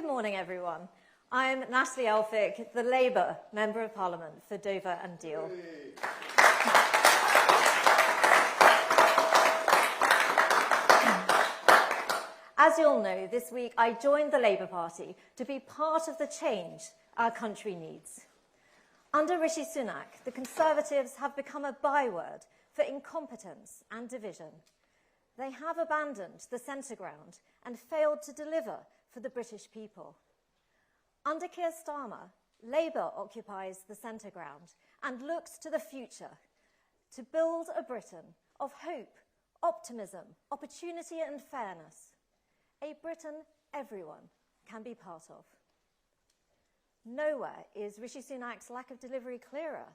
morning, everyone. I'm Natalie Elphicke, the Labour Member of Parliament for Dover and Deal. As you all know, this week I joined the Labour Party to be part of the change our country needs. Under Rishi Sunak, the Conservatives have become a byword for incompetence and division. They have abandoned the centre ground and failed to deliver for the British people. Under Keir Starmer, Labour occupies the centre ground and looks to the future to build a Britain of hope, optimism, opportunity and fairness. A Britain everyone can be part of. Nowhere is Rishi Sunak's lack of delivery clearer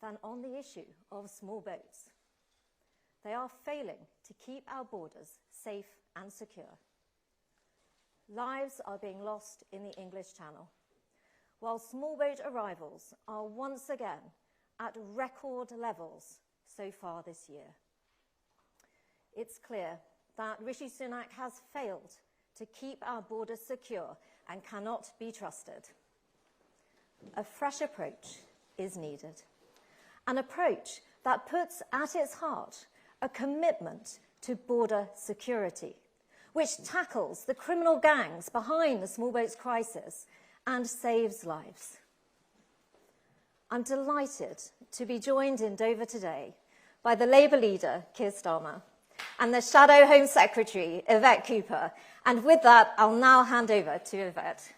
than on the issue of small boats. They are failing to keep our borders safe and secure. Lives are being lost in the English Channel, while small boat arrivals are once again at record levels so far this year. It's clear that Rishi Sunak has failed to keep our borders secure and cannot be trusted. A fresh approach is needed, an approach that puts at its heart a commitment to border security, which tackles the criminal gangs behind the small boats crisis and saves lives. I'm delighted to be joined in Dover today by the Labour leader, Keir Starmer, and the Shadow Home Secretary, Yvette Cooper. And with that, I'll now hand over to Yvette.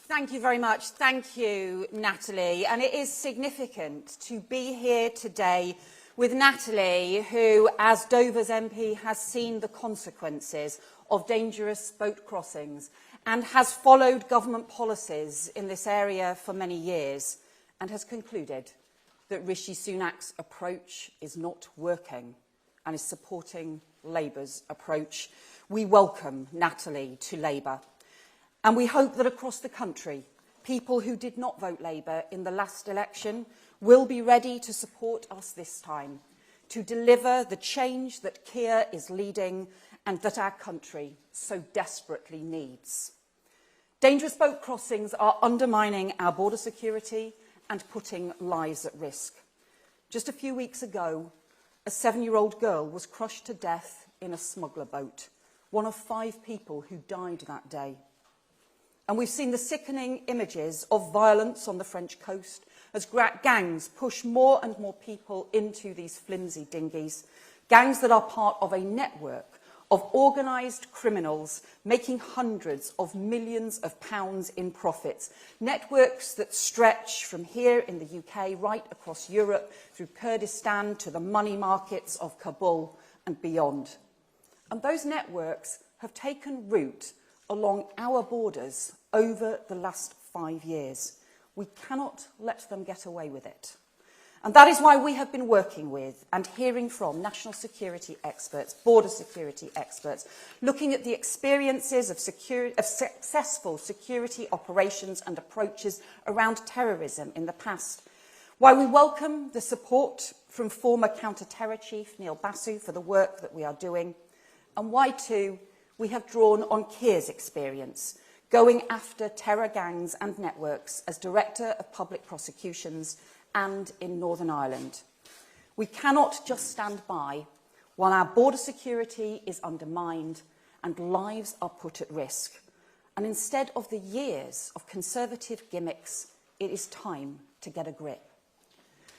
Thank you very much. Thank you, Natalie. And it is significant to be here today with Natalie, who, as Dover's MP, has seen the consequences of dangerous boat crossings and has followed government policies in this area for many years and has concluded that Rishi Sunak's approach is not working and is supporting Labour's approach. We welcome Natalie to Labour. And we hope that across the country, people who did not vote Labour in the last election will be ready to support us this time, to deliver the change that Keir is leading and that our country so desperately needs. Dangerous boat crossings are undermining our border security and putting lives at risk. Just a few weeks ago, a 7-year-old girl was crushed to death in a smuggler boat, one of 5 people who died that day. And we've seen the sickening images of violence on the French coast as gangs push more and more people into these flimsy dinghies, gangs that are part of a network of organised criminals making hundreds of millions of pounds in profits, networks that stretch from here in the UK right across Europe through Kurdistan to the money markets of Kabul and beyond. And those networks have taken root along our borders over the last 5 years. We cannot let them get away with it. And that is why we have been working with and hearing from national security experts, border security experts, looking at the experiences of successful security operations and approaches around terrorism in the past. Why we welcome the support from former counter-terror chief Neil Basu for the work that we are doing. And why, too, we have drawn on Keir's experience, going after terror gangs and networks as Director of Public Prosecutions and in Northern Ireland. We cannot just stand by while our border security is undermined and lives are put at risk. And instead of the years of Conservative gimmicks, it is time to get a grip.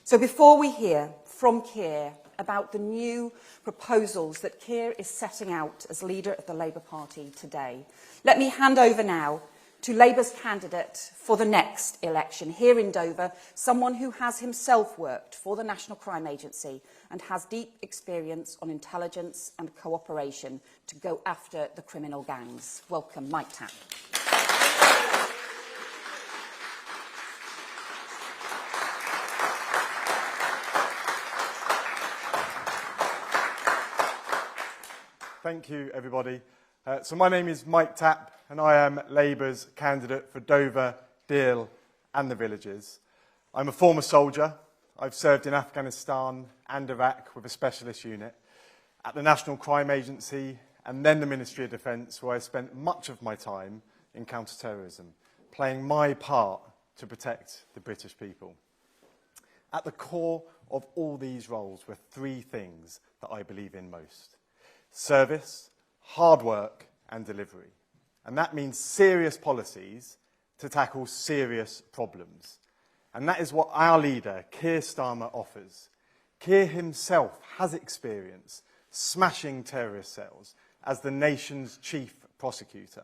So before we hear from Keir about the new proposals that Keir is setting out as leader of the Labour Party today, let me hand over now to Labour's candidate for the next election here in Dover, someone who has himself worked for the National Crime Agency and has deep experience on intelligence and cooperation to go after the criminal gangs. Welcome, Mike Tapp. Thank you, everybody. So my name is Mike Tapp, and I am Labour's candidate for Dover, Deal and the Villages. I'm a former soldier. I've served in Afghanistan and Iraq with a specialist unit, at the National Crime Agency, and then the Ministry of Defence, where I spent much of my time in counter-terrorism, playing my part to protect the British people. At the core of all these roles were three things that I believe in most: service, hard work, and delivery. And that means serious policies to tackle serious problems. And that is what our leader, Keir Starmer, offers. Keir himself has experience smashing terrorist cells as the nation's chief prosecutor.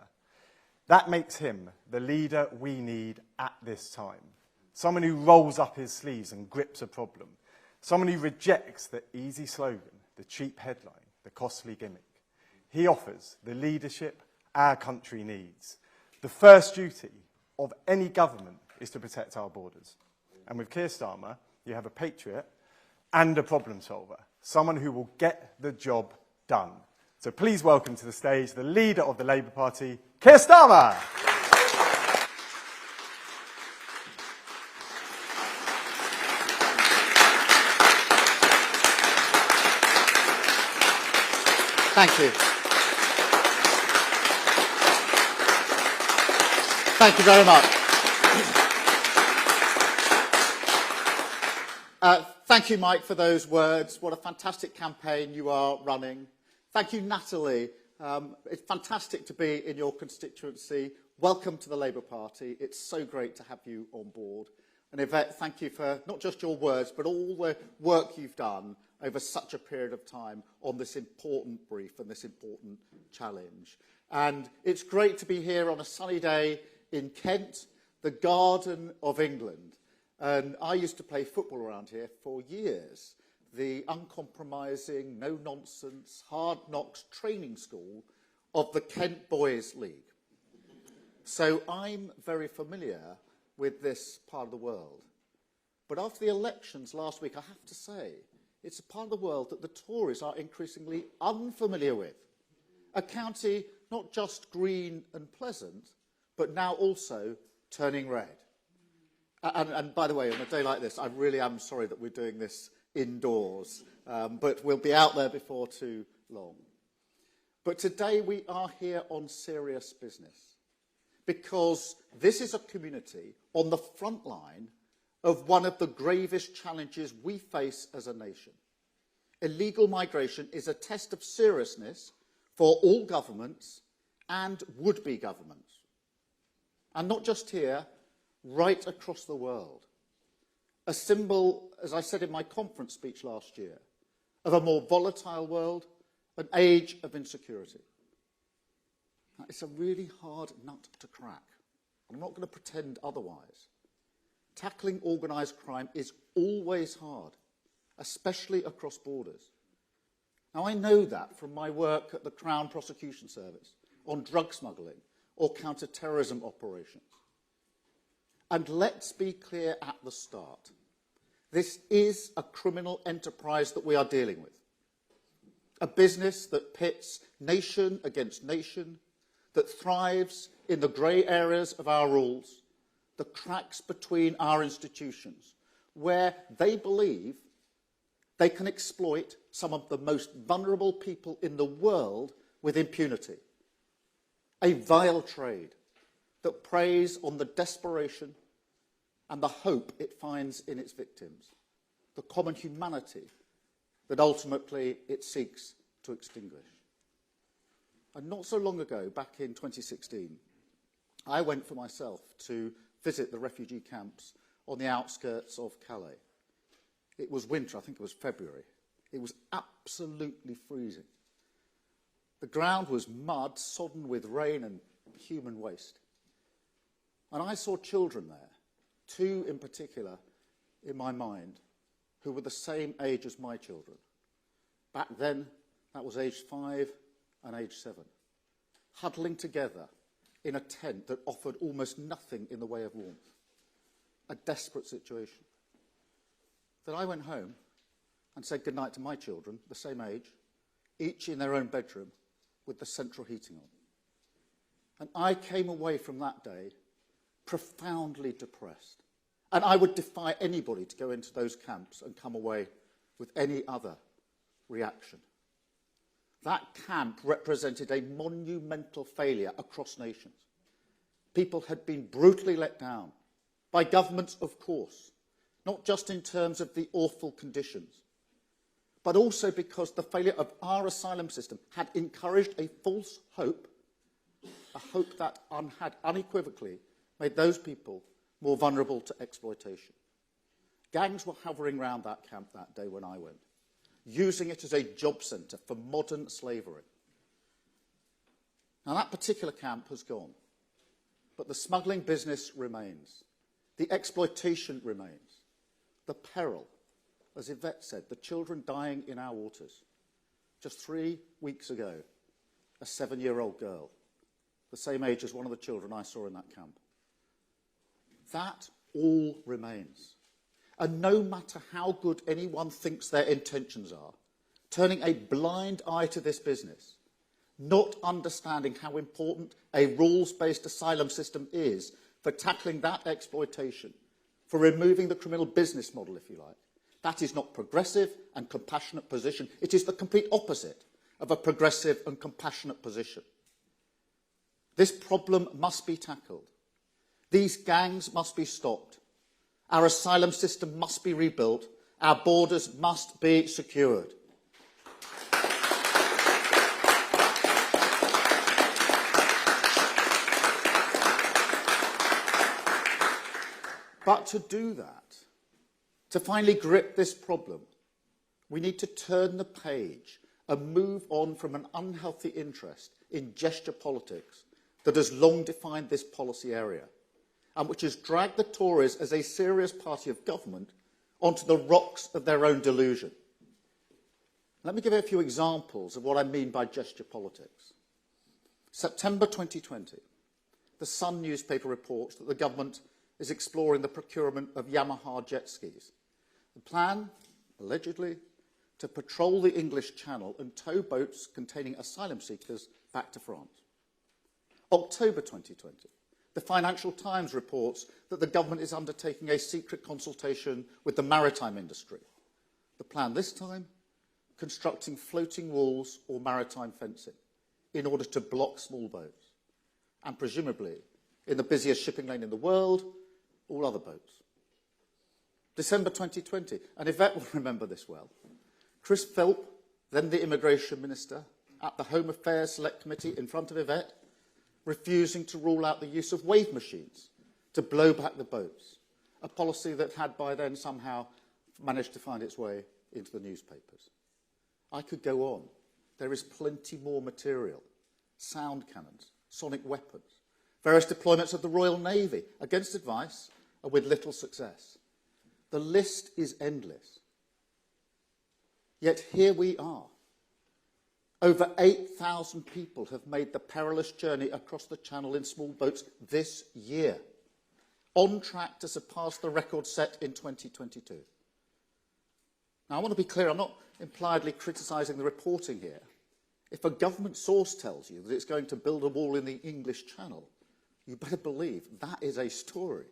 That makes him the leader we need at this time. Someone who rolls up his sleeves and grips a problem. Someone who rejects the easy slogan, the cheap headline, the costly gimmick. He offers the leadership our country needs. The first duty of any government is to protect our borders. And with Keir Starmer, you have a patriot and a problem solver, someone who will get the job done. So please welcome to the stage the leader of the Labour Party, Keir Starmer. Thank you. Thank you very much. Thank you, Mike, for those words. What a fantastic campaign you are running. Thank you, Natalie. It's fantastic to be in your constituency. Welcome to the Labour Party. It's so great to have you on board. And Yvette, thank you for not just your words, but all the work you've done over such a period of time on this important brief and this important challenge. And it's great to be here on a sunny day in Kent, the Garden of England. And I used to play football around here for years. The uncompromising, no-nonsense, hard-knocks training school of the Kent Boys League. So I'm very familiar with this part of the world. But after the elections last week, I have to say, it's a part of the world that the Tories are increasingly unfamiliar with. A county not just green and pleasant, but now also turning red. And by the way, on a day like this, I really am sorry that we're doing this indoors, but we'll be out there before too long. But today we are here on serious business, because this is a community on the front line of one of the gravest challenges we face as a nation. Illegal migration is a test of seriousness for all governments and would-be governments. And not just here, right across the world. A symbol, as I said in my conference speech last year, of a more volatile world, an age of insecurity. Now, it's a really hard nut to crack. I'm not going to pretend otherwise. Tackling organised crime is always hard, especially across borders. Now, I know that from my work at the Crown Prosecution Service on drug smuggling or counter-terrorism operations. And let's be clear at the start. This is a criminal enterprise that we are dealing with. A business that pits nation against nation, that thrives in the grey areas of our rules, the cracks between our institutions, where they believe they can exploit some of the most vulnerable people in the world with impunity. A vile trade that preys on the desperation and the hope it finds in its victims, the common humanity that ultimately it seeks to extinguish. And not so long ago, back in 2016, I went for myself to visit the refugee camps on the outskirts of Calais. It was winter, I think it was February. It was absolutely freezing. The ground was mud, sodden with rain and human waste. And I saw children there, two in particular in my mind, who were the same age as my children. Back then, that was age 5 and age 7, huddling together in a tent that offered almost nothing in the way of warmth. A desperate situation. Then I went home and said goodnight to my children, the same age, each in their own bedroom, with the central heating on. And I came away from that day profoundly depressed And I would defy anybody to go into those camps and come away with any other reaction. That camp represented a monumental failure across nations. People had been brutally let down by governments, of course, not just in terms of the awful conditions, but also because the failure of our asylum system had encouraged a false hope, a hope that had unequivocally made those people more vulnerable to exploitation. Gangs were hovering around that camp that day when I went, using it as a job centre for modern slavery. Now, that particular camp has gone, but the smuggling business remains. The exploitation remains. The peril, as Yvette said, the children dying in our waters. Just 3 weeks ago, a 7-year-old girl, the same age as one of the children I saw in that camp. That all remains. And no matter how good anyone thinks their intentions are, turning a blind eye to this business, not understanding how important a rules-based asylum system is for tackling that exploitation, for removing the criminal business model, if you like, that is not progressive and compassionate position. It is the complete opposite of a progressive and compassionate position. This problem must be tackled. These gangs must be stopped. Our asylum system must be rebuilt. Our borders must be secured. But to do that, to finally grip this problem, we need to turn the page and move on from an unhealthy interest in gesture politics that has long defined this policy area, and which has dragged the Tories as a serious party of government onto the rocks of their own delusion. Let me give you a few examples of what I mean by gesture politics. September 2020, the Sun newspaper reports that the government is exploring the procurement of Yamaha jet skis. The plan, allegedly, to patrol the English Channel and tow boats containing asylum seekers back to France. October 2020, the Financial Times reports that the government is undertaking a secret consultation with the maritime industry. The plan this time, constructing floating walls or maritime fencing in order to block small boats. And presumably, in the busiest shipping lane in the world, all other boats. December 2020, and Yvette will remember this well. Chris Philp, then the Immigration Minister, at the Home Affairs Select Committee in front of Yvette, refusing to rule out the use of wave machines to blow back the boats, a policy that had by then somehow managed to find its way into the newspapers. I could go on. There is plenty more material. Sound cannons, sonic weapons, various deployments of the Royal Navy against advice and with little success. The list is endless. Yet here we are. Over 8,000 people have made the perilous journey across the Channel in small boats this year, on track to surpass the record set in 2022. Now, I want to be clear, I'm not impliedly criticising the reporting here. If a government source tells you that it's going to build a wall in the English Channel, you better believe that is a story.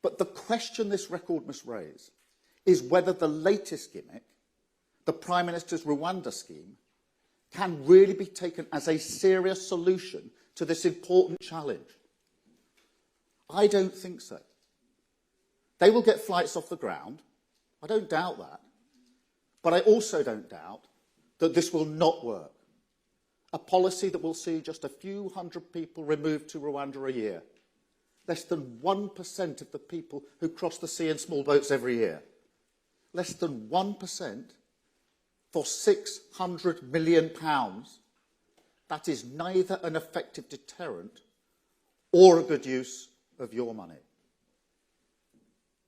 But the question this record must raise is whether the latest gimmick, the Prime Minister's Rwanda scheme, can really be taken as a serious solution to this important challenge. I don't think so. They will get flights off the ground. I don't doubt that. But I also don't doubt that this will not work. A policy that will see just a few hundred people removed to Rwanda a year. Less than 1% of the people who cross the sea in small boats every year. Less than 1% for £600 million. That is neither an effective deterrent or a good use of your money.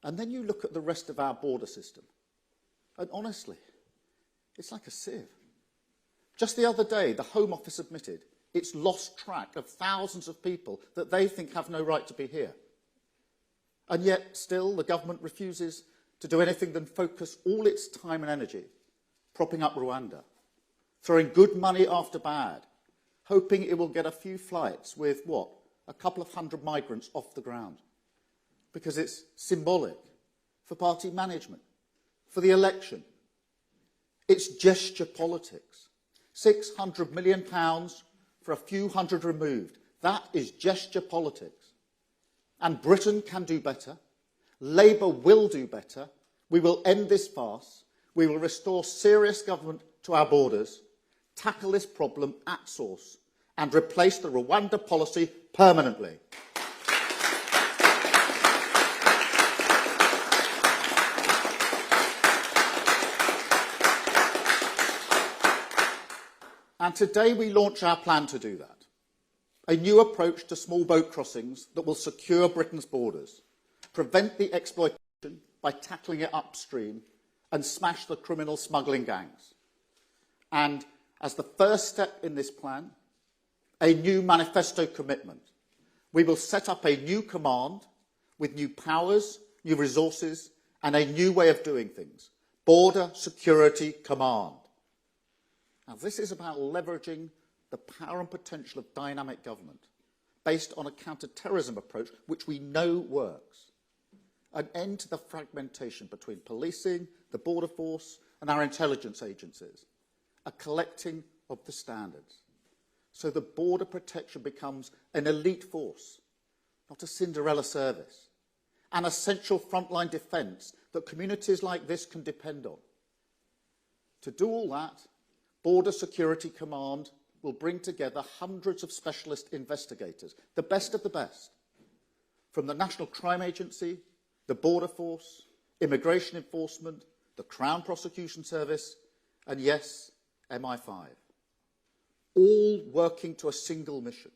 And then you look at the rest of our border system, and honestly, it's like a sieve. Just the other day, the Home Office admitted it's lost track of thousands of people that they think have no right to be here. And yet, still, the government refuses to do anything than focus all its time and energy propping up Rwanda, throwing good money after bad, hoping it will get a few flights with, what, a couple of hundred migrants off the ground. because it's symbolic for party management, for the election. It's gesture politics. £600 million for a few hundred removed. That is gesture politics. And Britain can do better. Labour will do better. We will end this farce. We will restore serious government to our borders, tackle this problem at source, and replace the Rwanda policy permanently. And today we launch our plan to do that. A new approach to small boat crossings that will secure Britain's borders, prevent the exploitation by tackling it upstream, and smash the criminal smuggling gangs. And as the first step in this plan, a new manifesto commitment. We will set up a new command with new powers, new resources, and a new way of doing things. Border Security Command. Now, this is about leveraging the power and potential of dynamic government based on a counter-terrorism approach which we know works. An end to the fragmentation between policing, the border force and our intelligence agencies. A collecting of the standards. So the border protection becomes an elite force, not a Cinderella service. An essential frontline defence that communities like this can depend on. To do all that, Border Security Command will bring together hundreds of specialist investigators, the best of the best, from the National Crime Agency, the Border Force, Immigration Enforcement, the Crown Prosecution Service, and yes, MI5. All working to a single mission,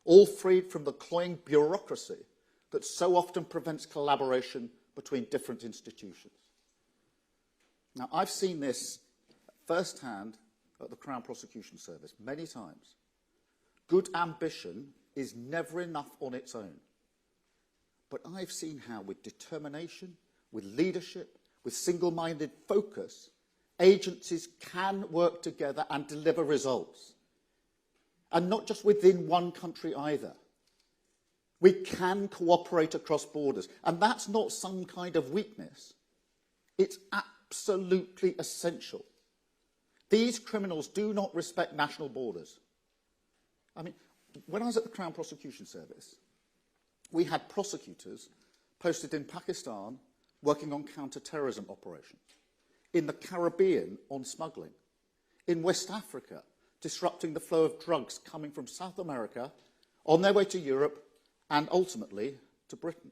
all freed from the cloying bureaucracy that so often prevents collaboration between different institutions. Now, I've seen this firsthand at the Crown Prosecution Service many times. Good ambition is never enough on its own. But I've seen how with determination, with leadership, with single-minded focus, agencies can work together and deliver results. And not just within one country either. We can cooperate across borders. And that's not some kind of weakness. It's absolutely essential. These criminals do not respect national borders. I mean, when I was at the Crown Prosecution Service, we had prosecutors posted in Pakistan working on counter-terrorism operations, in the Caribbean on smuggling, in West Africa disrupting the flow of drugs coming from South America on their way to Europe and ultimately to Britain.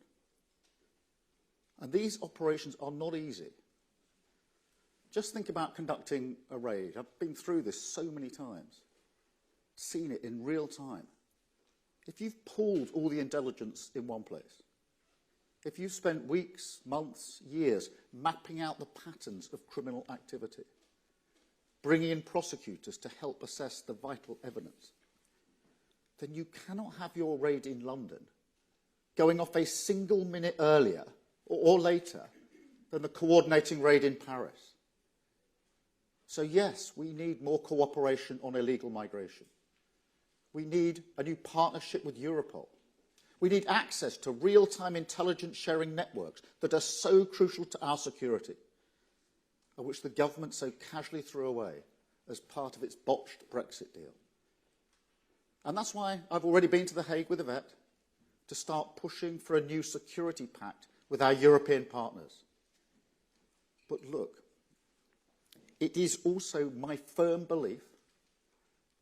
And these operations are not easy. Just think about conducting a raid. I've been through this so many times, seen it in real time. If you've pooled all the intelligence in one place, if you've spent weeks, months, years mapping out the patterns of criminal activity, bringing in prosecutors to help assess the vital evidence, then you cannot have your raid in London going off a single minute earlier or later than the coordinating raid in Paris. So yes, we need more cooperation on illegal migration. We need a new partnership with Europol. We need access to real-time intelligence sharing networks that are so crucial to our security, and which the government so casually threw away as part of its botched Brexit deal. And that's why I've already been to The Hague with Yvette to start pushing for a new security pact with our European partners. But look, it is also my firm belief,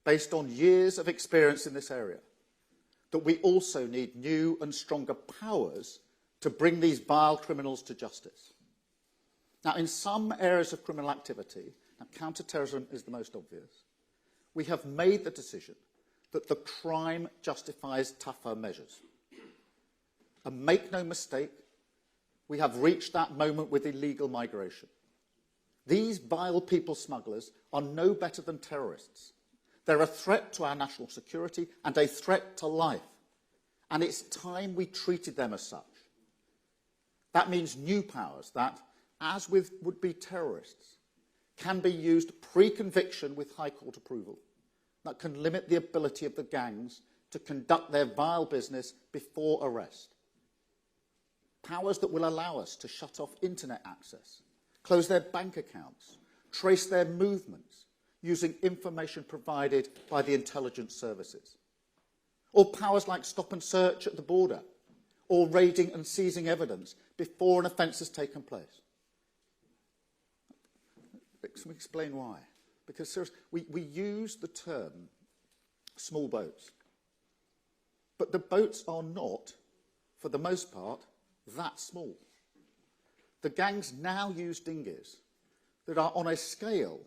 based on years of experience in this area, that we also need new and stronger powers to bring these vile criminals to justice. Now, in some areas of criminal activity, and counter-terrorism is the most obvious, we have made the decision that the crime justifies tougher measures. And make no mistake, we have reached that moment with illegal migration. These vile people smugglers are no better than terrorists. They're a threat to our national security and a threat to life. And it's time we treated them as such. That means new powers that, as with would-be terrorists, can be used pre-conviction with High Court approval, that can limit the ability of the gangs to conduct their vile business before arrest. powers that will allow us to shut off internet access, close their bank accounts, trace their movements using information provided by the intelligence services. Or powers like stop and search at the border, or raiding and seizing evidence before an offence has taken place. Let me explain why. Because seriously, we use the term small boats, but the boats are not, for the most part, that small. The gangs now use dinghies that are on a scale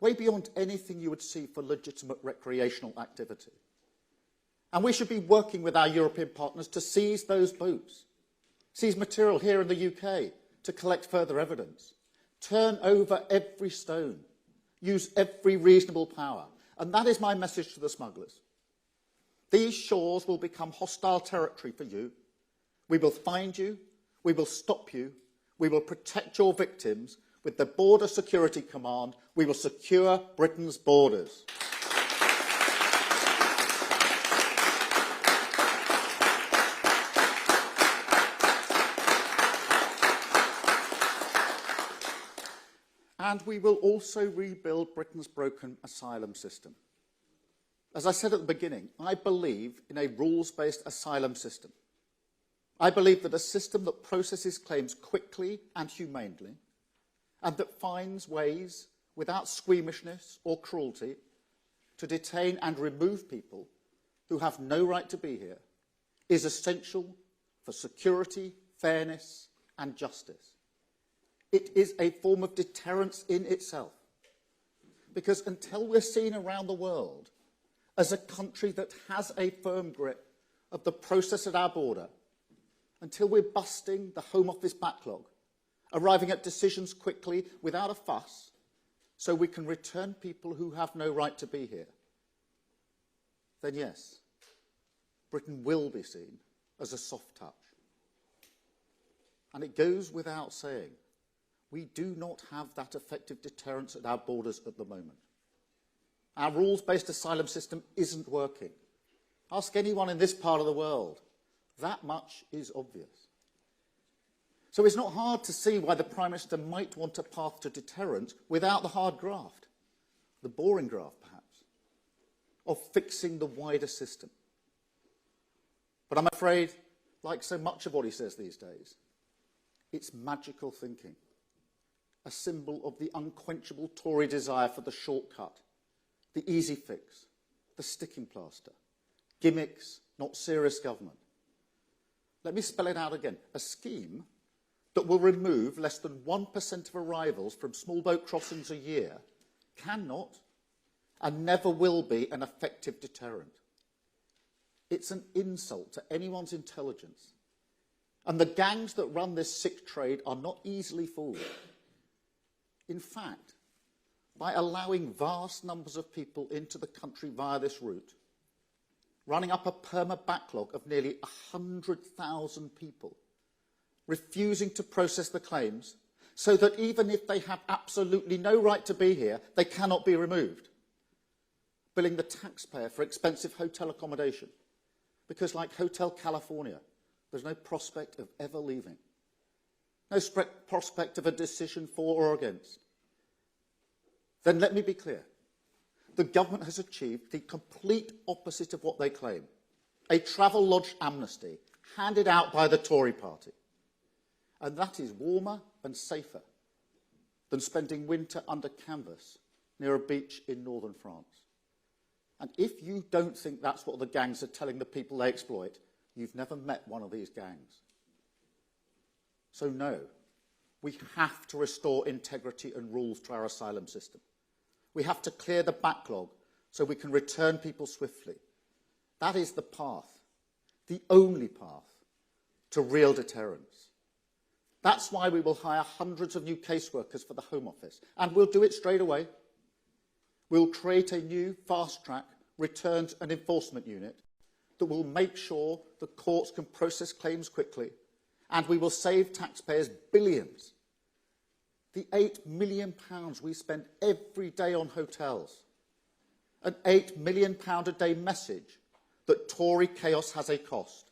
way beyond anything you would see for legitimate recreational activity. And we should be working with our European partners to seize those boats, seize material here in the UK to collect further evidence, turn over every stone, use every reasonable power. And that is my message to the smugglers. These shores will become hostile territory for you. We will find you, we will stop you, we will protect your victims. With the Border Security Command, we will secure Britain's borders. And we will also rebuild Britain's broken asylum system. As I said at the beginning, I believe in a rules-based asylum system. I believe that a system that processes claims quickly and humanely, and that finds ways, without squeamishness or cruelty, to detain and remove people who have no right to be here, is essential for security, fairness, and justice. It is a form of deterrence in itself. Because until we're seen around the world as a country that has a firm grip of the process at our border, until we're busting the Home Office backlog, arriving at decisions quickly without a fuss, so we can return people who have no right to be here, then yes, Britain will be seen as a soft touch. And it goes without saying, we do not have that effective deterrence at our borders at the moment. Our rules-based asylum system isn't working. Ask anyone in this part of the world. That much is obvious. So it's not hard to see why the Prime Minister might want a path to deterrence without the hard graft, the boring graft perhaps, of fixing the wider system. But I'm afraid, like so much of what he says these days, it's magical thinking, a symbol of the unquenchable Tory desire for the shortcut, the easy fix, the sticking plaster, gimmicks, not serious government. Let me spell it out again. A scheme that will remove less than 1% of arrivals from small boat crossings a year cannot and never will be an effective deterrent. It's an insult to anyone's intelligence. And the gangs that run this sick trade are not easily fooled. In fact, by allowing vast numbers of people into the country via this route, running up a perma backlog of nearly 100,000 people, refusing to process the claims, so that even if they have absolutely no right to be here, they cannot be removed, billing the taxpayer for expensive hotel accommodation, because like Hotel California, there's no prospect of ever leaving, no prospect of a decision for or against. Then let me be clear. The government has achieved the complete opposite of what they claim, a travel lodge amnesty handed out by the Tory party. And that is warmer and safer than spending winter under canvas near a beach in northern France. And if you don't think that's what the gangs are telling the people they exploit, you've never met one of these gangs. So no, we have to restore integrity and rules to our asylum system. We have to clear the backlog so we can return people swiftly. That is the path, the only path, to real deterrence. That's why we will hire hundreds of new caseworkers for the Home Office, and we'll do it straight away. We'll create a new fast-track returns and enforcement unit that will make sure the courts can process claims quickly, and we will save taxpayers billions. The £8 million we spend every day on hotels, an £8 million a day message that Tory chaos has a cost.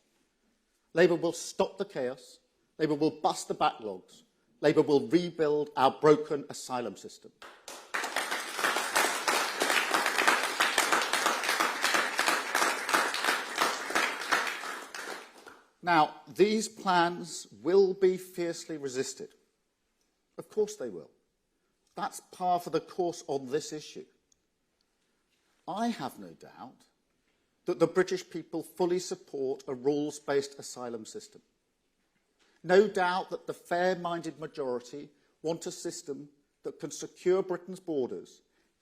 Labour will stop the chaos, Labour will bust the backlogs. Labour will rebuild our broken asylum system. Now, these plans will be fiercely resisted. Of course they will. That's par for the course on this issue. I have no doubt that the British people fully support a rules-based asylum system. No doubt that the fair-minded majority want a system that can secure Britain's borders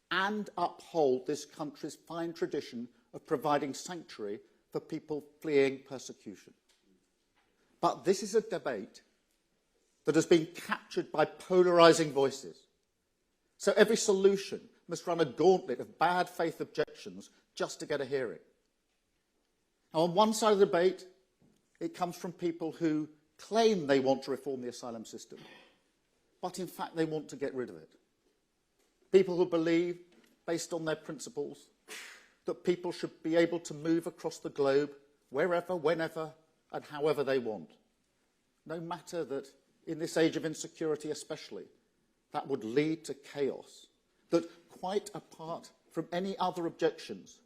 and uphold this country's fine tradition of providing sanctuary for people fleeing persecution. But this is a debate that has been captured by polarising voices. So every solution must run a gauntlet of bad faith objections just to get a hearing. Now, on one side of the debate, it comes from people who claim they want to reform the asylum system, but in fact they want to get rid of it. People who believe, based on their principles, that people should be able to move across the globe wherever, whenever, and however they want. No matter that, in this age of insecurity especially, that would lead to chaos, that, quite apart from any other objections,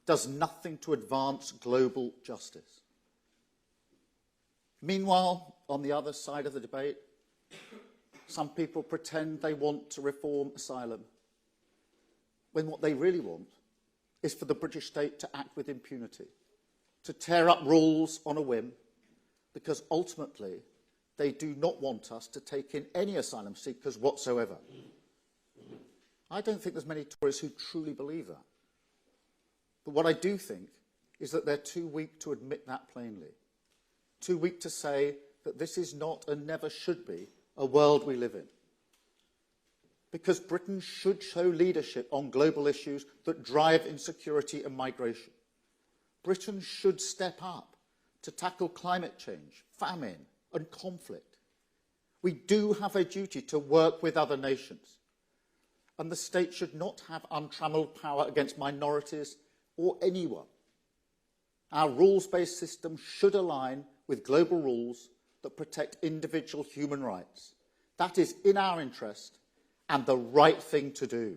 does nothing to advance global justice. Meanwhile, on the other side of the debate, some people pretend they want to reform asylum, when what they really want is for the British state to act with impunity, to tear up rules on a whim, because ultimately they do not want us to take in any asylum seekers whatsoever. I don't think there's many Tories who truly believe that. But what I do think is that they're too weak to admit that plainly, too weak to say that this is not and never should be a world we live in. Because Britain should show leadership on global issues that drive insecurity and migration. Britain should step up to tackle climate change, famine, and conflict. We do have a duty to work with other nations, and the state should not have untrammelled power against minorities or anyone. Our rules-based system should align with global rules that protect individual human rights. That is in our interest and the right thing to do.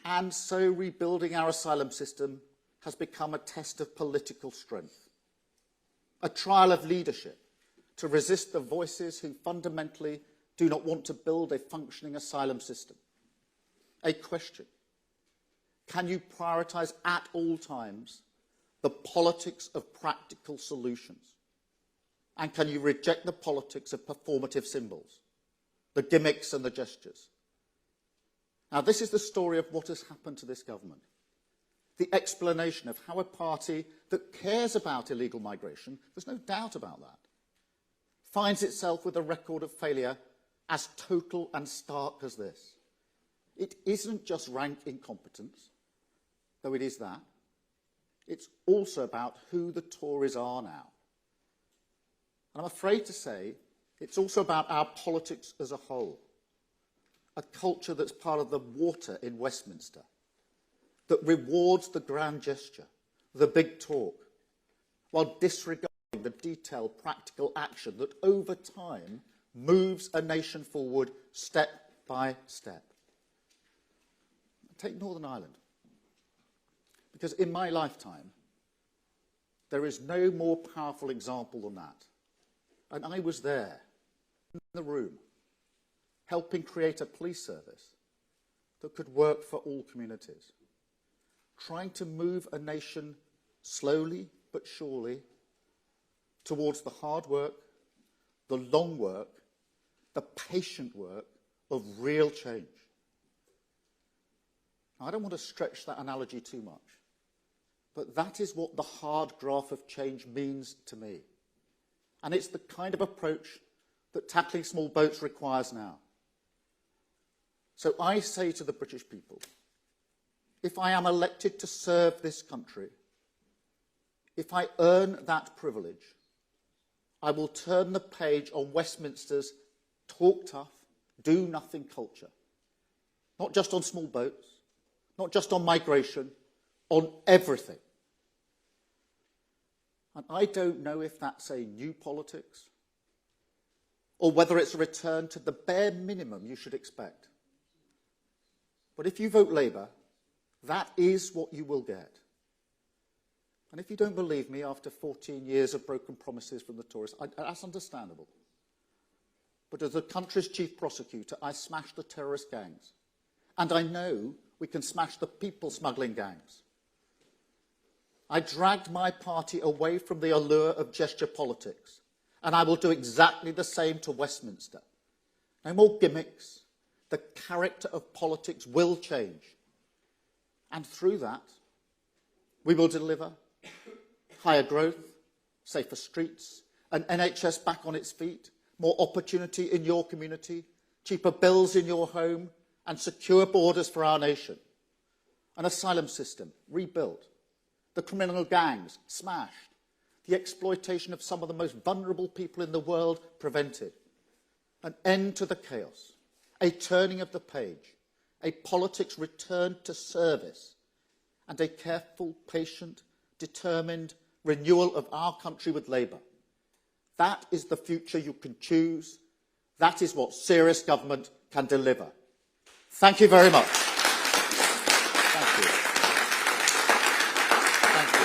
And so rebuilding our asylum system has become a test of political strength, a trial of leadership to resist the voices who fundamentally do not want to build a functioning asylum system. A question: can you prioritise at all times the politics of practical solutions? And can you reject the politics of performative symbols, the gimmicks and the gestures? Now, this is the story of what has happened to this government. The explanation of how a party that cares about illegal migration, there's no doubt about that, finds itself with a record of failure as total and stark as this. It isn't just rank incompetence, though it is that. It's also about who the Tories are now. And I'm afraid to say it's also about our politics as a whole. A culture that's part of the water in Westminster, that rewards the grand gesture, the big talk, while disregarding the detailed practical action that over time moves a nation forward step by step. Take Northern Ireland. Because in my lifetime, there is no more powerful example than that. And I was there, in the room, helping create a police service that could work for all communities, trying to move a nation slowly but surely towards the hard work, the long work, the patient work of real change. I don't want to stretch that analogy too much, but that is what the hard graft of change means to me. And it's the kind of approach that tackling small boats requires now. So I say to the British people, if I am elected to serve this country, if I earn that privilege, I will turn the page on Westminster's talk tough, do nothing culture. Not just on small boats, not just on migration, on everything. And I don't know if that's a new politics or whether it's a return to the bare minimum you should expect. But if you vote Labour, that is what you will get. And if you don't believe me after 14 years of broken promises from the Tories, that's understandable. But as the country's chief prosecutor, I smashed the terrorist gangs. And I know we can smash the people smuggling gangs. I dragged my party away from the allure of gesture politics. And I will do exactly the same to Westminster. No more gimmicks. The character of politics will change. And through that, we will deliver higher growth, safer streets, an NHS back on its feet, more opportunity in your community, cheaper bills in your home, and secure borders for our nation. An asylum system rebuilt, the criminal gangs smashed, the exploitation of some of the most vulnerable people in the world prevented, an end to the chaos, a turning of the page, a politics returned to service, and a careful, patient, determined renewal of our country with Labour. That is the future you can choose. That is what serious government can deliver. Thank you very much. Thank you. Thank you.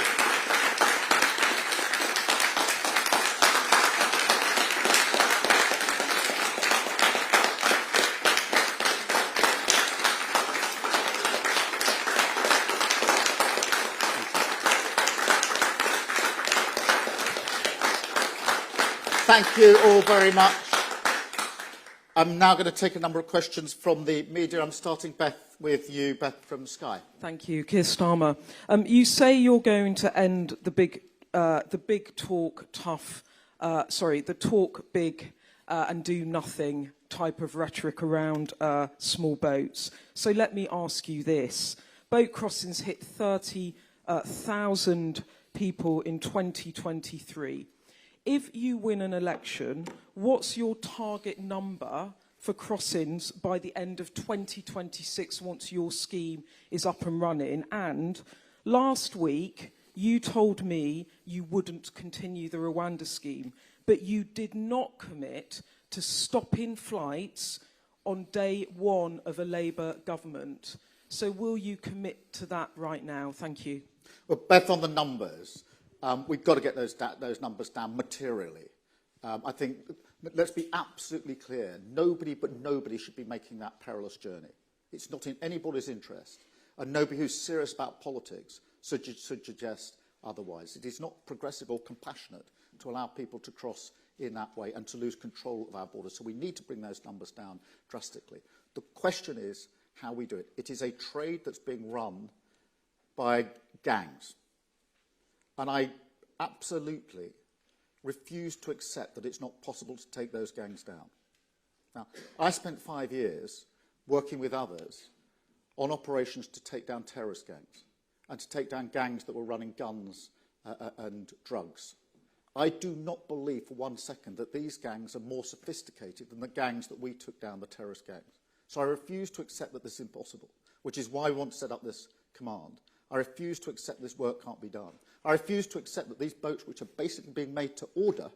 Thank you all very much. I'm now going to take a number of questions from the media. I'm starting, Beth, with you, Beth from Sky. Thank you, Keir Starmer. You say you're going to end the talk big and do nothing type of rhetoric around small boats. So let me ask you this. Boat crossings hit 30,000 people in 2023. If you win an election, what's your target number for crossings by the end of 2026 once your scheme is up and running? And last week, you told me you wouldn't continue the Rwanda scheme, but you did not commit to stopping flights on day one of a Labour government. So will you commit to that right now? Thank you. Well, Beth, on the numbers, we've got to get those numbers down materially. I think, let's be absolutely clear, nobody should be making that perilous journey. It's not in anybody's interest, and nobody who's serious about politics should suggest otherwise. It is not progressive or compassionate to allow people to cross in that way and to lose control of our borders. So we need to bring those numbers down drastically. The question is how we do it. It is a trade that's being run by gangs. And I absolutely refuse to accept that it's not possible to take those gangs down. Now, I spent 5 years working with others on operations to take down terrorist gangs and to take down gangs that were running guns and drugs. I do not believe for 1 second that these gangs are more sophisticated than the gangs that we took down, the terrorist gangs. So I refuse to accept that this is impossible, which is why we want to set up this command. I refuse to accept this work can't be done. I refuse to accept that these boats, which are basically being made to order,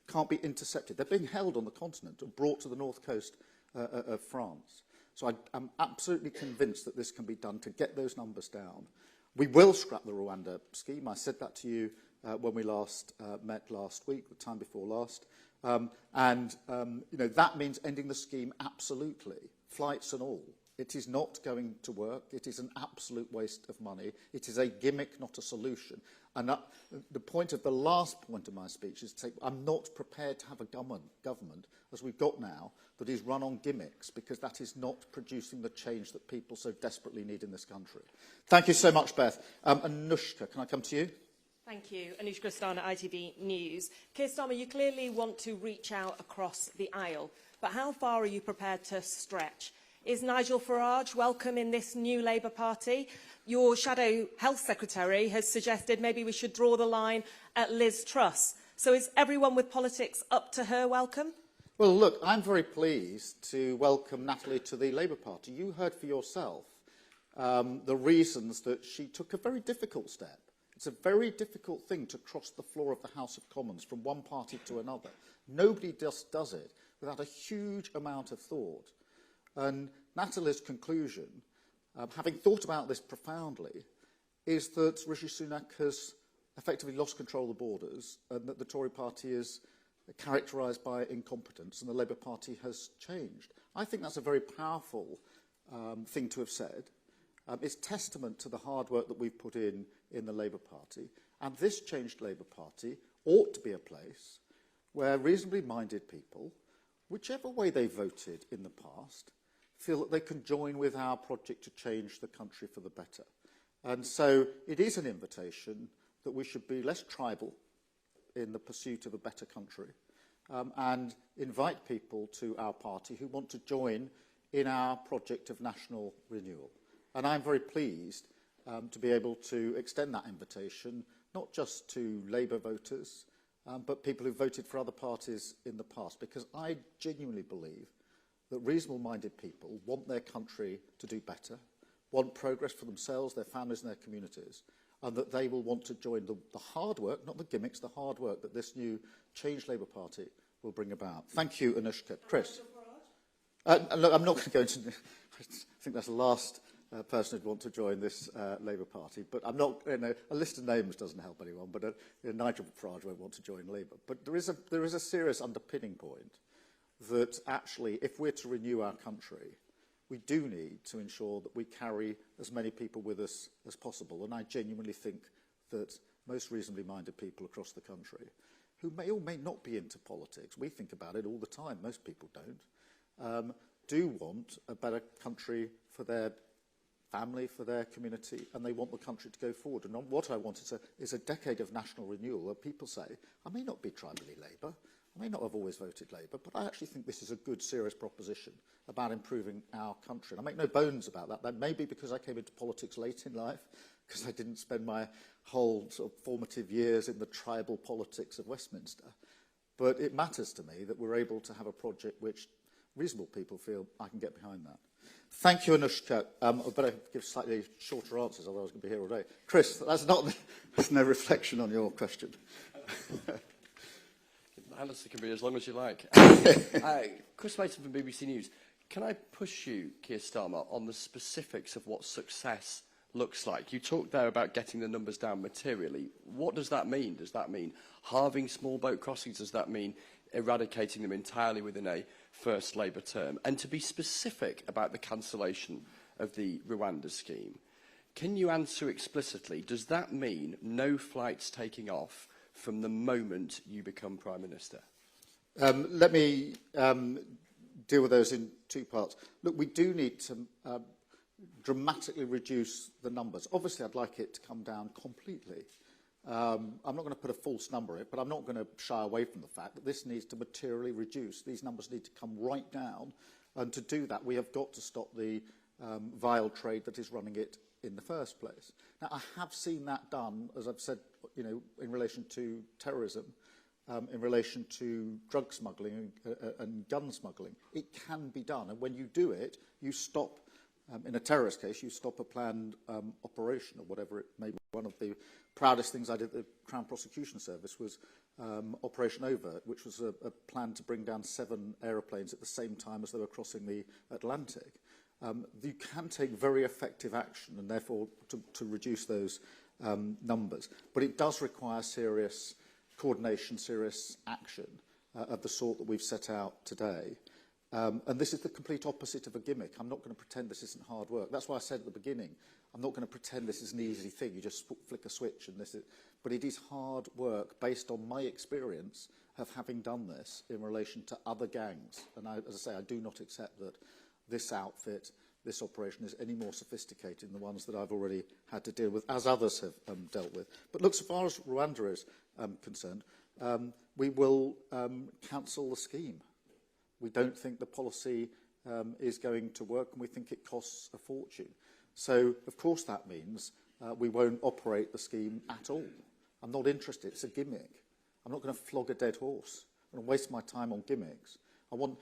can't be intercepted. They're being held on the continent and brought to the north coast of France. So I'm absolutely convinced that this can be done to get those numbers down. We will scrap the Rwanda scheme. I said that to you when we last met last week, the time before last. That means ending the scheme absolutely, flights and all. It is not going to work. It is an absolute waste of money. It is a gimmick, not a solution. And the point of the last point of my speech is to say I'm not prepared to have a government, as we've got now, that is run on gimmicks, because that is not producing the change that people so desperately need in this country. Thank you so much, Beth. Anushka, can I come to you? Thank you. Anushka Rastana, ITV News. Keir Starmer, you clearly want to reach out across the aisle, but how far are you prepared to stretch? Is Nigel Farage welcome in this new Labour Party? Your Shadow Health Secretary has suggested maybe we should draw the line at Liz Truss. So is everyone with politics up to her welcome? Well, look, I'm very pleased to welcome Natalie to the Labour Party. You heard for yourself the reasons that she took a very difficult step. It's a very difficult thing to cross the floor of the House of Commons from one party to another. Nobody just does it without a huge amount of thought. And Natalie's conclusion, having thought about this profoundly, is that Rishi Sunak has effectively lost control of the borders and that the Tory party is characterised by incompetence and the Labour Party has changed. I think that's a very powerful thing to have said. It's testament to the hard work that we've put in the Labour Party. And this changed Labour Party ought to be a place where reasonably minded people, whichever way they voted in the past, feel that they can join with our project to change the country for the better. And so it is an invitation that we should be less tribal in the pursuit of a better country and invite people to our party who want to join in our project of national renewal. And I'm very pleased to be able to extend that invitation, not just to Labour voters, but people who voted for other parties in the past, because I genuinely believe that reasonable-minded people want their country to do better, want progress for themselves, their families and their communities, and that they will want to join the hard work, not the gimmicks, the hard work that this new Change Labour Party will bring about. Thank you, Anushka. Chris? Look, I'm not going to go into... I think that's the last person who'd want to join this Labour Party, but I'm not... a list of names doesn't help anyone, but Nigel Farage won't want to join Labour. But there is a serious underpinning point that actually, if we're to renew our country, we do need to ensure that we carry as many people with us as possible. And I genuinely think that most reasonably minded people across the country, who may or may not be into politics, we think about it all the time, most people don't, do want a better country for their family, for their community, and they want the country to go forward. And what I want is a decade of national renewal where people say, I may not be tribally Labour, I may not have always voted Labour, but I actually think this is a good, serious proposition about improving our country. And I make no bones about that. That may be because I came into politics late in life, because I didn't spend my whole sort of formative years in the tribal politics of Westminster. But it matters to me that we're able to have a project which reasonable people feel I can get behind that. Thank you, Anushka. I better give slightly shorter answers, otherwise I was going to be here all day. Chris, that's no reflection on your question. Alistair can be as long as you like. Chris Mason from BBC News. Can I push you, Keir Starmer, on the specifics of what success looks like? You talked there about getting the numbers down materially. What does that mean? Does that mean halving small boat crossings? Does that mean eradicating them entirely within a first Labour term? And to be specific about the cancellation of the Rwanda scheme, can you answer explicitly, does that mean no flights taking off from the moment you become Prime Minister? Let me deal with those in two parts. Look, we do need to dramatically reduce the numbers. Obviously, I'd like it to come down completely. I'm not going to put a false number in it, but I'm not going to shy away from the fact that this needs to materially reduce. These numbers need to come right down. And to do that, we have got to stop the vile trade that is running it in the first place. Now, I have seen that done, as I've said, in relation to terrorism, in relation to drug smuggling and gun smuggling. It can be done. And when you do it, you stop, in a terrorist case, you stop a planned operation or whatever it may be. One of the proudest things I did at the Crown Prosecution Service was Operation Overt, which was a plan to bring down 7 aeroplanes at the same time as they were crossing the Atlantic. You can take very effective action and therefore to reduce those numbers. But it does require serious coordination, serious action of the sort that we've set out today. And this is the complete opposite of a gimmick. I'm not going to pretend this isn't hard work. That's why I said at the beginning, I'm not going to pretend this is an easy thing. You just flick a switch and this is... But it is hard work based on my experience of having done this in relation to other gangs. And as I say, I do not accept that this outfit, this operation is any more sophisticated than the ones that I've already had to deal with, as others have dealt with. But look, so far as Rwanda is concerned, we will cancel the scheme. We don't think the policy is going to work, and we think it costs a fortune. So, of course, that means we won't operate the scheme at all. I'm not interested. It's a gimmick. I'm not going to flog a dead horse. I'm going to waste my time on gimmicks. And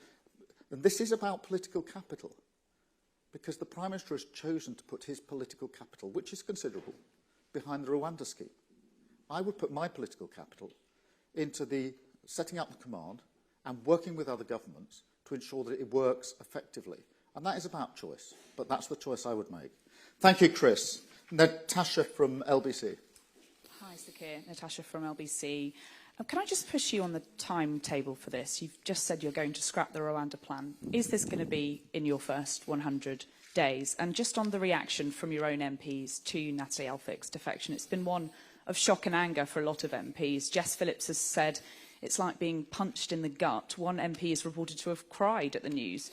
this is about political capital. because the Prime Minister has chosen to put his political capital, which is considerable, behind the Rwanda scheme. I would put my political capital into the setting up the command and working with other governments to ensure that it works effectively. And that is about choice, but that's the choice I would make. Thank you, Chris. Natasha from LBC. Hi, Sir Keir. Natasha from LBC. Can I just push you on the timetable for this? You've just said you're going to scrap the Rwanda plan. Is this going to be in your first 100 days? And just on the reaction from your own MPs to Natalie Elphicke's defection, it's been one of shock and anger for a lot of MPs. Jess Phillips has said it's like being punched in the gut. One MP is reported to have cried at the news.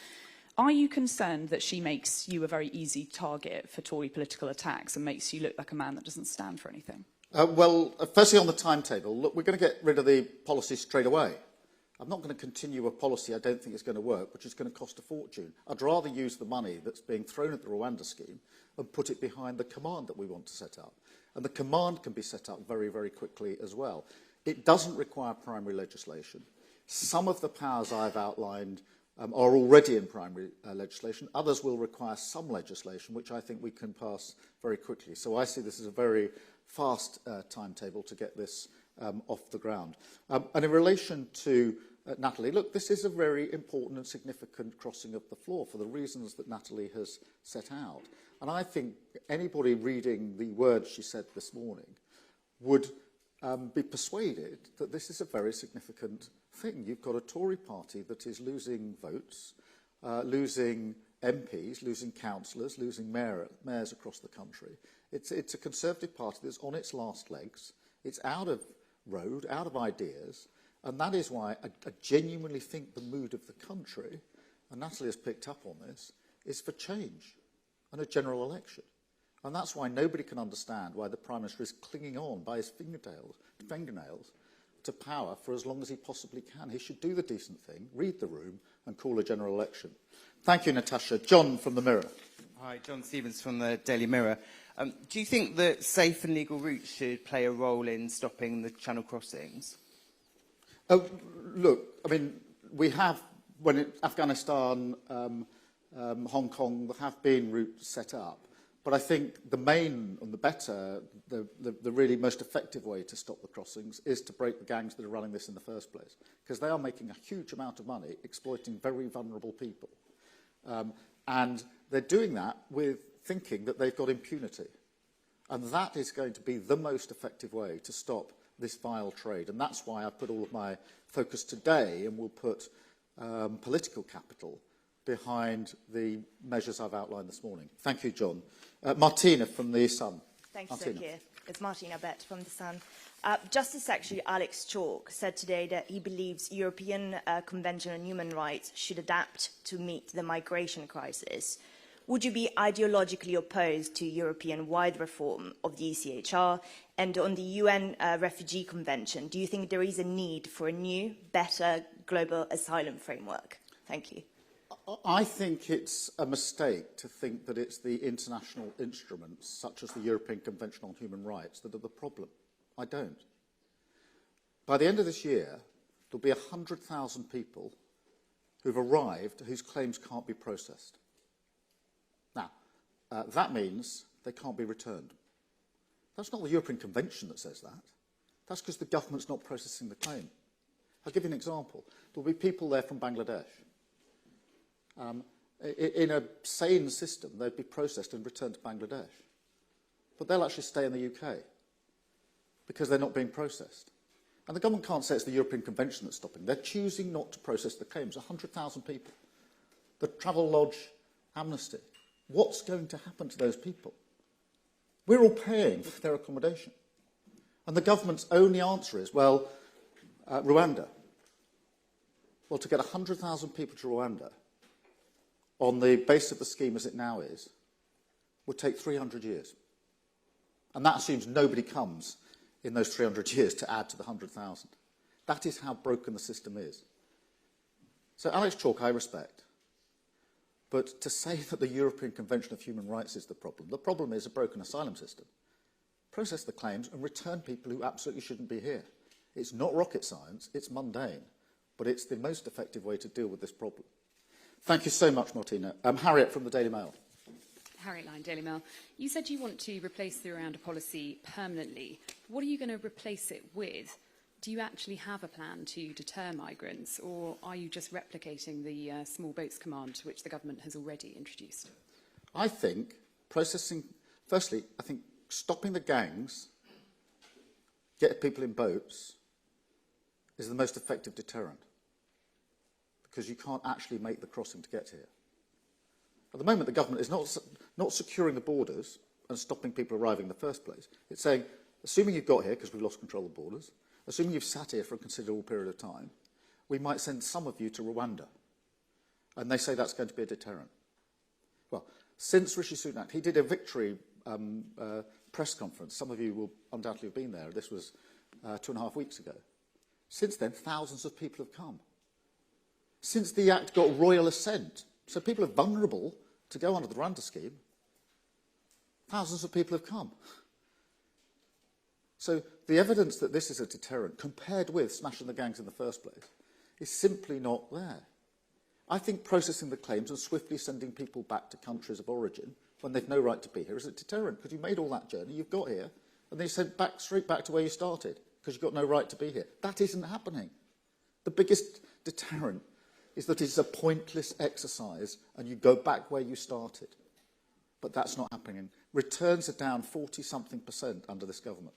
Are you concerned that she makes you a very easy target for Tory political attacks and makes you look like a man that doesn't stand for anything? Firstly on the timetable, look, we're going to get rid of the policy straight away. I'm not going to continue a policy I don't think is going to work, which is going to cost a fortune. I'd rather use the money that's being thrown at the Rwanda scheme and put it behind the command that we want to set up. And the command can be set up very, very quickly as well. It doesn't require primary legislation. Some of the powers I've outlined are already in primary legislation. Others will require some legislation, which I think we can pass very quickly. So I see this as a very fast timetable to get this off the ground. And in relation to Natalie, look, this is a very important and significant crossing of the floor for the reasons that Natalie has set out. And I think anybody reading the words she said this morning would be persuaded that this is a very significant thing. You've got a Tory party that is losing votes, losing MPs, losing councillors, losing mayors across the country. It's a Conservative party that's on its last legs. It's out of road, out of ideas, and that is why I genuinely think the mood of the country, and Natalie has picked up on this, is for change and a general election. And that's why nobody can understand why the Prime Minister is clinging on by his fingernails to power for as long as he possibly can. He should do the decent thing, read the room, and call a general election. Thank you, Natasha. John from the Mirror. Hi, John Stevens from the Daily Mirror. Do you think that safe and legal routes should play a role in stopping the channel crossings? Look, I mean, we have, Afghanistan, Hong Kong, there have been routes set up. But I think the main and the better, the really most effective way to stop the crossings is to break the gangs that are running this in the first place. Because they are making a huge amount of money exploiting very vulnerable people. And they're doing that with thinking that they've got impunity. And that is going to be the most effective way to stop this vile trade. And that's why I put all of my focus today and will put political capital behind the measures I've outlined this morning. Thank you, John. Martina from The Sun. Thank you, Sir Keir. It's Martina Bett from The Sun. Justice Secretary Alex Chalk said today that he believes European Convention on Human Rights should adapt to meet the migration crisis. Would you be ideologically opposed to European-wide reform of the ECHR? And on the UN Refugee Convention, do you think there is a need for a new, better global asylum framework? Thank you. I think it's a mistake to think that it's the international instruments, such as the European Convention on Human Rights, that are the problem. I don't. By the end of this year, there'll be 100,000 people who've arrived whose claims can't be processed. Now, that means they can't be returned. That's not the European Convention that says that. That's because the government's not processing the claim. I'll give you an example. There'll be people there from Bangladesh. In a sane system, they'd be processed and returned to Bangladesh. But they'll actually stay in the UK because they're not being processed. And the government can't say it's the European Convention that's stopping. They're choosing not to process the claims. 100,000 people. The Travel Lodge amnesty. What's going to happen to those people? We're all paying for their accommodation. And the government's only answer is, well, Rwanda. Well, to get 100,000 people to Rwanda, on the base of the scheme as it now is, would take 300 years. And that assumes nobody comes in those 300 years to add to the 100,000. That is how broken the system is. So Alex Chalk, I respect. But to say that the European Convention of Human Rights is the problem is a broken asylum system. Process the claims and return people who absolutely shouldn't be here. It's not rocket science, it's mundane, but it's the most effective way to deal with this problem. Thank you so much, Martina. Harriet from the Daily Mail. Harriet Line, Daily Mail. You said you want to replace the Rwanda policy permanently. What are you going to replace it with? Do you actually have a plan to deter migrants, or are you just replicating the small boats command which the government has already introduced? I think firstly, I think stopping the gangs, get people in boats, is the most effective deterrent, because you can't actually make the crossing to get here. At the moment, the government is not securing the borders and stopping people arriving in the first place. It's saying, assuming you've got here, because we've lost control of the borders, assuming you've sat here for a considerable period of time, we might send some of you to Rwanda. And they say that's going to be a deterrent. Well, since Rishi Sunak, he did a victory press conference. Some of you will undoubtedly have been there. This was 2.5 weeks ago. Since then, thousands of people have come. Since the Act got royal assent, so people are vulnerable to go under the Rwanda scheme, thousands of people have come. So the evidence that this is a deterrent, compared with smashing the gangs in the first place, is simply not there. I think processing the claims and swiftly sending people back to countries of origin when they've no right to be here is a deterrent, because you made all that journey, you've got here, and then you sent straight back to where you started, because you've got no right to be here. That isn't happening. The biggest deterrent is that it's a pointless exercise and you go back where you started. But that's not happening. Returns are down 40-something% under this government.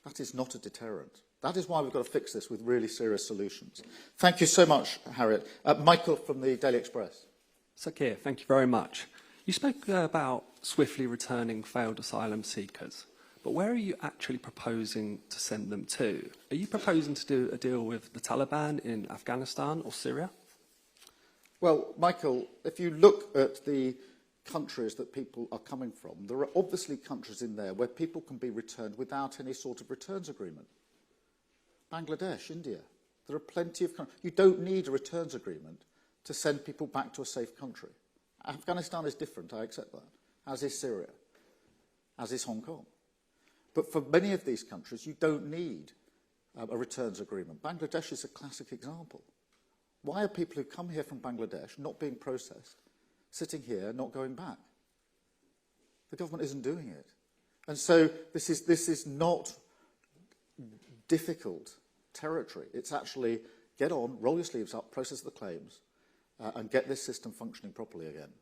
That is not a deterrent. That is why we've got to fix this with really serious solutions. Thank you so much, Harriet. Michael from the Daily Express. Sir Keir, thank you very much. You spoke about swiftly returning failed asylum seekers, but where are you actually proposing to send them to? Are you proposing to do a deal with the Taliban in Afghanistan or Syria? Well, Michael, if you look at the countries that people are coming from, there are obviously countries in there where people can be returned without any sort of returns agreement. Bangladesh, India, there are plenty of countries. You don't need a returns agreement to send people back to a safe country. Afghanistan is different, I accept that, as is Syria, as is Hong Kong. But for many of these countries, you don't need a returns agreement. Bangladesh is a classic example. Why are people who come here from Bangladesh not being processed, sitting here, not going back? The government isn't doing it. And so this is not difficult territory. It's actually get on, roll your sleeves up, process the claims, and get this system functioning properly again.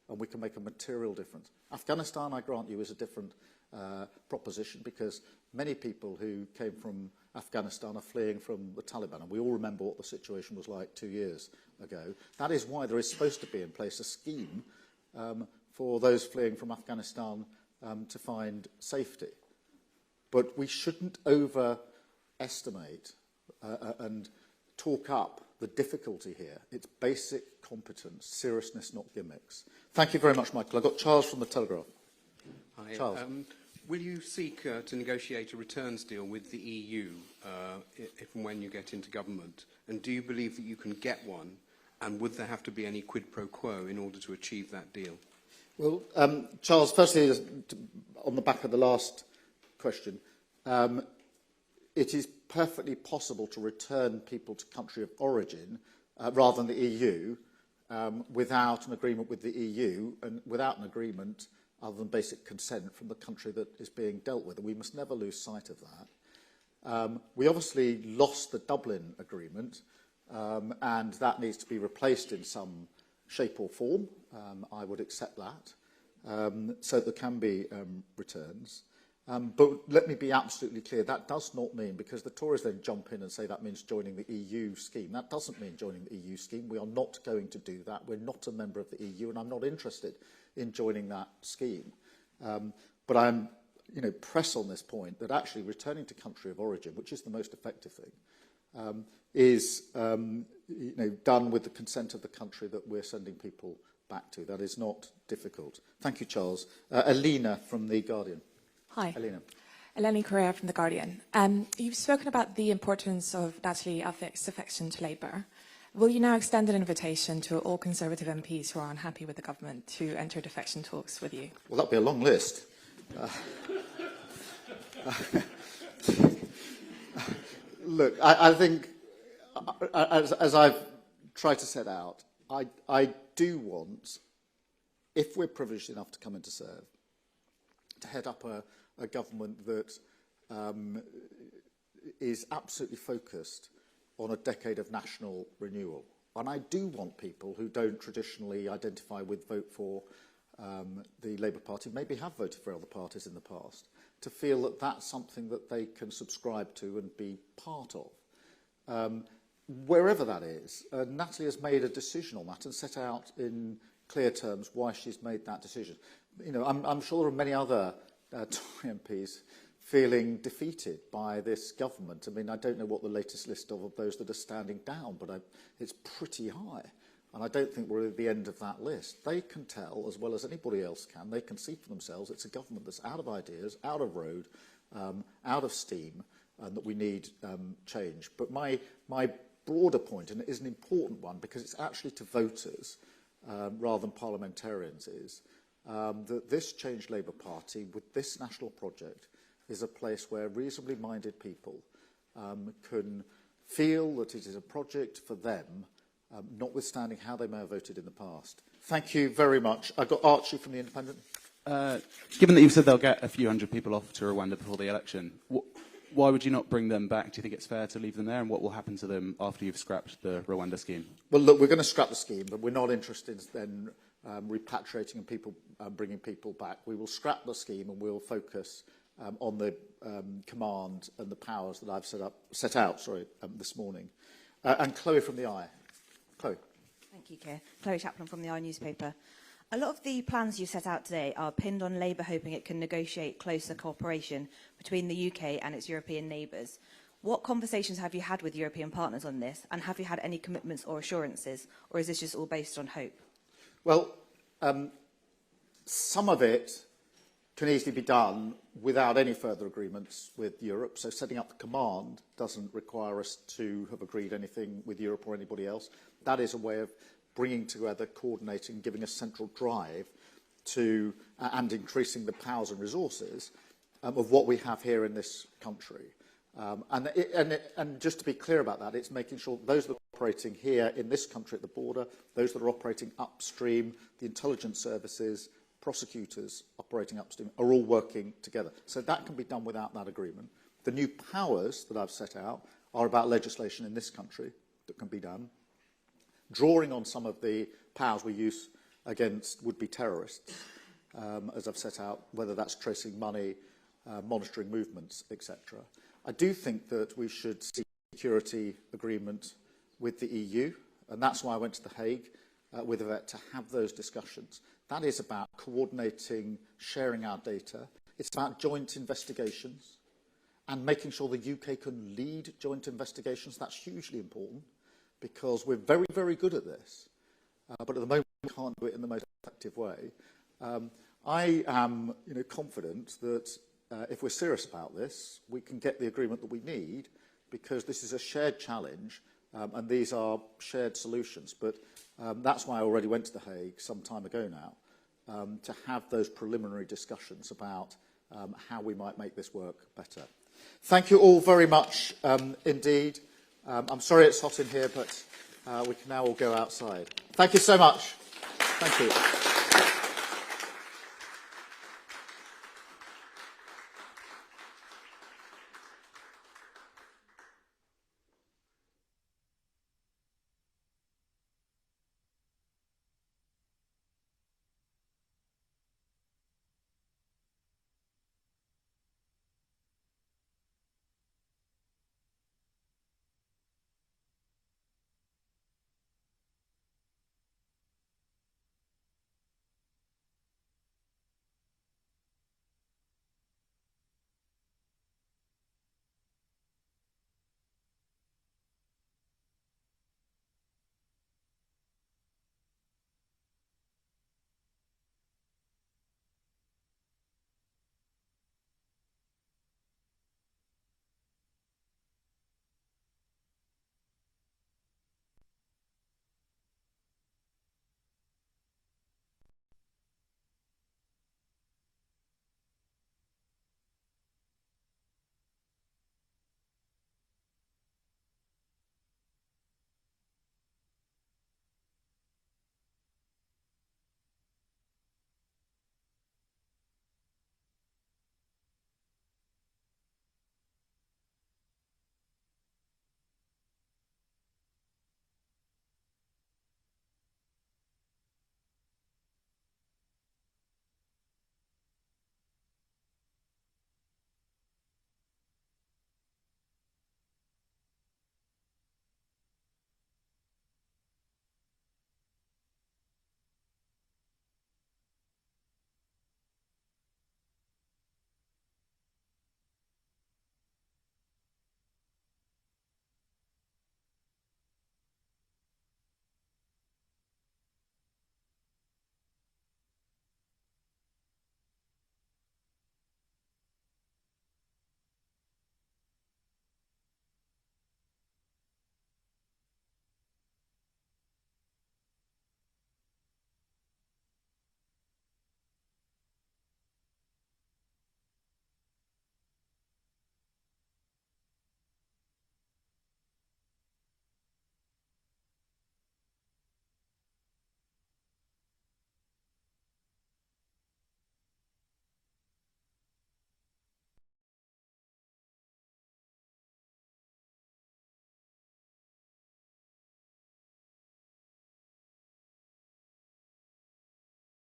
And we can make a material difference. Afghanistan, I grant you, is a different proposition, because many people who came from Afghanistan are fleeing from the Taliban, and we all remember what the situation was like 2 years ago. That is why there is supposed to be in place a scheme for those fleeing from Afghanistan to find safety. But we shouldn't overestimate and talk up the difficulty here. It's basic competence, seriousness, not gimmicks. Thank you very much, Michael. I've got Charles from the Telegraph. Hi. Charles. Will you seek to negotiate a returns deal with the EU if and when you get into government? And do you believe that you can get one? And would there have to be any quid pro quo in order to achieve that deal? Well, Charles, firstly, on the back of the last question, it is perfectly possible to return people to country of origin rather than the EU without an agreement with the EU and without an agreement other than basic consent from the country that is being dealt with. And we must never lose sight of that. We obviously lost the Dublin Agreement, and that needs to be replaced in some shape or form. I would accept that, so there can be returns. But let me be absolutely clear, that does not mean, because the Tories then jump in and say that means joining the EU scheme. That doesn't mean joining the EU scheme. We are not going to do that. We're not a member of the EU, and I'm not interested in joining that scheme. But I'm, press on this point that actually returning to country of origin, which is the most effective thing, is done with the consent of the country that we're sending people back to. That is not difficult. Thank you, Charles. Alina from The Guardian. Hi. Elena. Eleni Correa from The Guardian. You've spoken about the importance of Natalie Elphicke's defection to Labour. Will you now extend an invitation to all Conservative MPs who are unhappy with the government to enter defection talks with you? Well, that'll be a long list. Look, I think, as I've tried to set out, I do want if we're privileged enough to come in to serve, to head up a government that is absolutely focused on a decade of national renewal. And I do want people who don't traditionally identify with vote for the Labour Party, maybe have voted for other parties in the past, to feel that that's something that they can subscribe to and be part of. Wherever that is, Natalie has made a decision on that and set out in clear terms why she's made that decision. You know, I'm sure there are many other Tory MPs feeling defeated by this government. I mean, I don't know what the latest list of those that are standing down, but it's pretty high. And I don't think we're at the end of that list. They can tell, as well as anybody else can, they can see for themselves it's a government that's out of ideas, out of road, out of steam, and that we need change. But my broader point, and it is an important one because it's actually to voters rather than parliamentarians, is that this Change Labour Party, with this national project, is a place where reasonably minded people can feel that it is a project for them, notwithstanding how they may have voted in the past. Thank you very much. I've got Archie from The Independent. Given that you've said they'll get a few hundred people off to Rwanda before the election, why would you not bring them back? Do you think it's fair to leave them there? And what will happen to them after you've scrapped the Rwanda scheme? Well, look, we're going to scrap the scheme, but we're not interested in repatriating and bringing people back. We will scrap the scheme and we'll focus on the command and the powers that I've set out this morning. And Chloe from The Eye. Chloe. Thank you, Keir. Chloe Chaplin from The Eye newspaper. A lot of the plans you set out today are pinned on Labour hoping it can negotiate closer cooperation between the UK and its European neighbours. What conversations have you had with European partners on this, and have you had any commitments or assurances, or is this just all based on hope? Well, some of it can easily be done without any further agreements with Europe. So setting up the command doesn't require us to have agreed anything with Europe or anybody else. That is a way of bringing together, coordinating, giving a central drive to and increasing the powers and resources of what we have here in this country. And just to be clear about that, it's making sure those that are operating here in this country at the border, those that are operating upstream, the intelligence services, prosecutors operating upstream, are all working together. So that can be done without that agreement. The new powers that I've set out are about legislation in this country that can be done, drawing on some of the powers we use against would-be terrorists, as I've set out, whether that's tracing money, monitoring movements, etc. I do think that we should seek a security agreement with the EU, and that's why I went to The Hague with Yvette to have those discussions. That is about coordinating, sharing our data. It's about joint investigations and making sure the UK can lead joint investigations. That's hugely important, because we're very, very good at this, but at the moment we can't do it in the most effective way. I am confident that if we're serious about this, we can get the agreement that we need, because this is a shared challenge and these are shared solutions. But that's why I already went to The Hague some time ago now, to have those preliminary discussions about how we might make this work better. Thank you all very much indeed. I'm sorry it's hot in here, but we can now all go outside. Thank you so much. Thank you.